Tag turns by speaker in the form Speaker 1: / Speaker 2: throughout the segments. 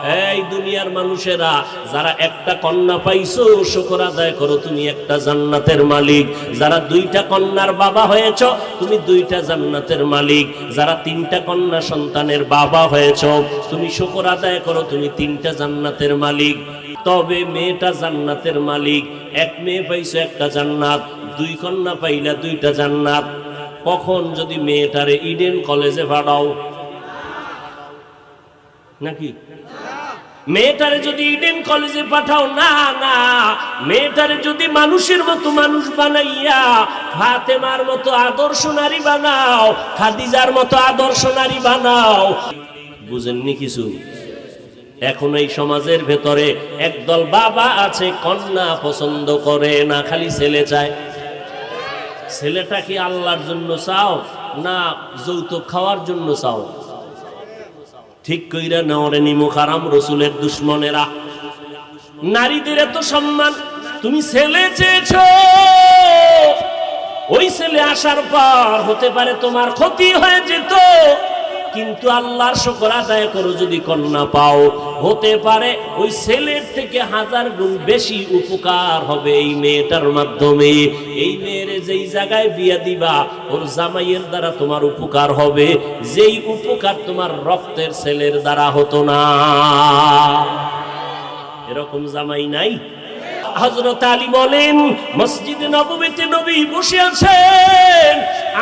Speaker 1: এই দুনিয়ার মানুষেরা যারা একটা কন্যা পাইছো শুকর আদায় করো, তুমি একটা জান্নাতের মালিক। যারা দুইটা কন্যার বাবা হয়েছো তুমি দুইটা জান্নাতের মালিক। যারা তিনটা কন্যা সন্তানের বাবা হয়েছো তুমি শুকর আদায় করো, তুমি তিনটা জান্নাতের মালিক। তবে মেয়েটা জান্নাতের মালিক। এক মেয়ে পাইছো একটা জান্নাত, দুই কন্যা পাইলা দুইটা জান্নাত। কখন যদি মেয়েটারে ইডেন কলেজে পাঠাও নাকি? মেয়েটারে যদি ইডেন কলেজে পাঠাও না, না, মেয়েটারে যদি মানুষের মতো মানুষ বানাইয়া ফাতেমার মতো আদর্শ নারী বানাও, খাদিজার মতো আদর্শ নারী বানাও। বুঝেননি কিছু? এখন এই সমাজের ভেতরে একদল বাবা আছে কন্যা পছন্দ করে না, খালি ছেলে চায়। ছেলেটা কি আল্লাহর জন্য চাও না যৌতুক খাওয়ার জন্য চাও? ঠিক কইরা নেওয়ারে নিমুখ হারাম রসুলের দুশ্মনেরা। নারীদের এত সম্মান, তুমি ছেলে চেয়েছো, ওই ছেলে আসার পর হতে পারে তোমার ক্ষতি হয়ে যেত, কিন্তু আল্লাহর শুকর আদায় করো যদি কন্যা পাও, হতে পারে ওই ছেলের থেকে 1000 গুণ বেশি উপকার হবে এই মেয়েটার মাধ্যমে। এই মেয়ের যেই জায়গায় বিয়ে দিবা ওর জামাইয়ের দ্বারা তোমার উপকার হবে, যেই উপকার তোমার রক্তের ছেলের দ্বারা হতো না। এরকম জামাই নাই? হযরত আলী বলেন মসজিদে নববীতে নবী বসে আছেন,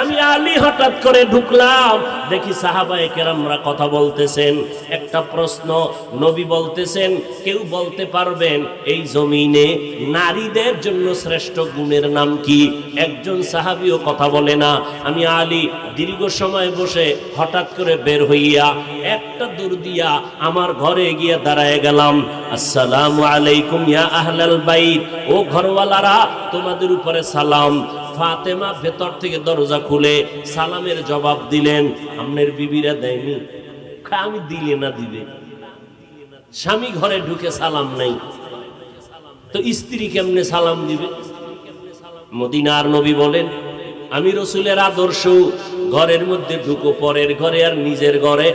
Speaker 1: আমি আলী হঠাৎ করে ঢুকলাম, দেখি সাহাবায়ে কেরামরা কথা বলতেছেন। একটা প্রশ্ন নবী বলতেছেন, কেউ বলতে পারবেন এই জমিনে নারীদের জন্য শ্রেষ্ঠ গুণের নাম কি? একজন সাহাবীও কথা বলে না। আমি আলী দীর্ঘ সময় বসে হঠাৎ করে বের হইয়া একটা দূর দিয়া আমার ঘরে গিয়ে দাঁড়ায় গেলাম। আসসালামু আলাইকুম ইয়া আহলাল বাইত, ও ঘরওয়ালারা তোমাদের উপরে সালাম। ফাতেমা ভেতর থেকে দরজা খুলে সালামের জবাব দিলেন। আপনার বিবিরা দেয়নি? আমি দিলে না দিবে? স্বামী ঘরে ঢুকে সালাম নাই তো স্ত্রী কেমনে সালাম দিবে? মদিনার নবী বলেন, আমি রসুলের আদর্শ, ঘরের মধ্যে ঢুকো পরের ঘরে আর নিজের ঘরে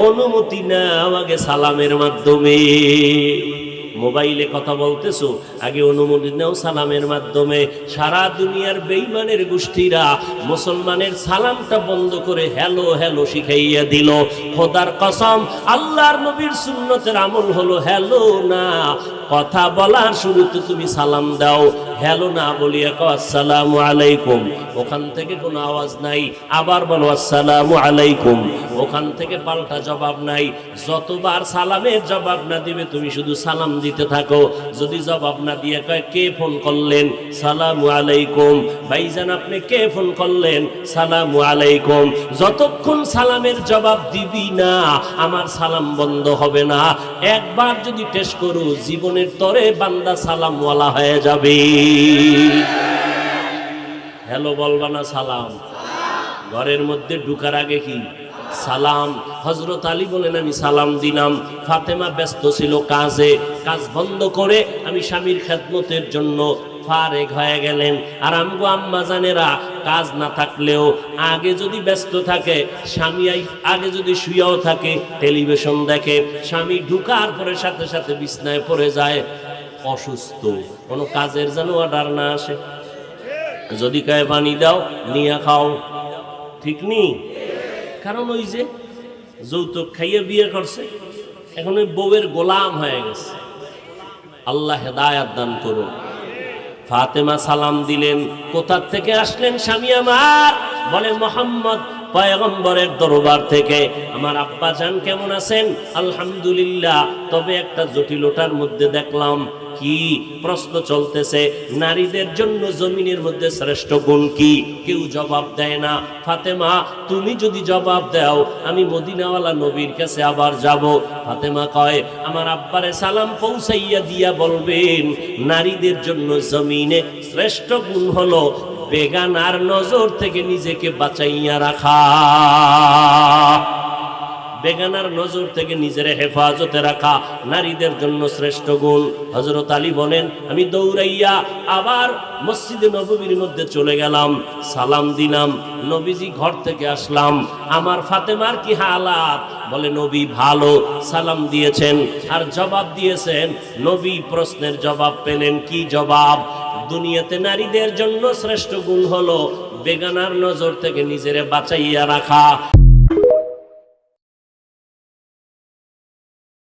Speaker 1: অনুমতি না আমাকে সালামের মাধ্যমে। মোবাইলে কথা বলতেছো, আগে অনুমতি নাও সালামের মাধ্যমে। সারা দুনিয়ার বেঈমানের গোষ্ঠীরা মুসলমানের সালামটা বন্ধ করে হ্যালো হ্যালো শিখাইয়া দিল। খোদার কসম, আল্লাহর নবীর সুন্নতের আমল হলো হ্যালো না। কথা বলার শুরুতে তুমি সালাম দাও, হ্যালো না বলিয়া কও আসসালামু আলাইকুম, ওখান থেকে কোনো আওয়াজ নাই। আবার বলো আসসালামু আলাইকুম, ওখান থেকে পাল্টা জবাব নাই। যতবার সালামের জবাব না দিবে তুমি শুধু সালাম দিতে থাকো। যদি জবাব না দিয়ে কয় কে ফোন করলেন, সালামু আলাইকুম। ভাইজান আপনি কে ফোন করলেন, সালামু আলাইকুম। যতক্ষণ সালামের জবাব দিবি না আমার সালাম বন্ধ হবে না। একবার যদি টেস্ট করো জীবনের তরে বান্দা সালামওয়ালা হয়ে যাবে। হ্যালো বলবা না সালাম? ঘরের মধ্যে ঢুকার আগে কি সালাম? হযরত আলী বলেন আমি সালাম দিলাম। ফাতেমা ব্যস্ত ছিল কাজে, কাজ বন্ধ করে আমি স্বামীর খেদমতের জন্য ফারেক হয়ে গেলেন। আর আমগো আম্মা জানেরা কাজ না থাকলেও আগে যদি ব্যস্ত থাকে, স্বামী আগে যদি শুয়েও থাকে টেলিভিশন দেখে, স্বামী ঢুকার পরে সাথে সাথে বিছনায় পড়ে যায় অসুস্থ, কোনো কাজের যেন অর্ডার না আসে। যদি কয় পানি দাও নিয়ে খাও, ঠিক নেই? কারণ ওই যে যৌতুক খাইয়ে বিয়ে করছে, এখন ওই বউয়ের গোলাম হয়ে গেছে। আল্লাহ হেদায়াত দান করুন। ফাতেমা সালাম দিলেন। কোথা থেকে আসলেন স্বামী আমার? বলে মুহাম্মদ পয়গম্বরের দরবার থেকে। আমার আব্বা জান কেমন আছেন? আলহামদুলিল্লাহ। তবে একটা জটিলতার মধ্যে দেখলাম। কি? প্রশ্ন চলতেছে নারীদের জন্য জমিনের মধ্যে শ্রেষ্ঠ গুণ কি? কেউ জবাব দেয় না। ফাতেমা তুমি যদি জবাব দাও আমি মদিনাওয়ালা নবীর কাছে আবার যাব। ফাতেমা কয় আমার আব্বারে সালাম পৌঁছাইয়া দিয়া বলবেন নারীদের জন্য জমিনে শ্রেষ্ঠ গুণ হলো বেগানার নজর থেকে নিজেকে বাঁচাইয়া রাখা। বেগানার নজর থেকে নিজের হেফাজতে রাখা নারীদের জন্য শ্রেষ্ঠ গুণ। হযরত আলী বলেন, আমি দৌড়াইয়া আবার মসজিদে নববীর মধ্যে চলে গেলাম, সালাম দিলাম, নবীজি ঘর থেকে আসলাম, আমার ফাতেমার কি হালাত? বলে নবী ভালো, সালাম দিয়েছেন আর জবাব দিয়েছেন। নবী প্রশ্নের জবাব পেলেন, কি জবাব? দুনিয়াতে নারীদের জন্য শ্রেষ্ঠ গুণ হলো বেগানার নজর থেকে নিজেরে বাঁচাইয়া রাখা।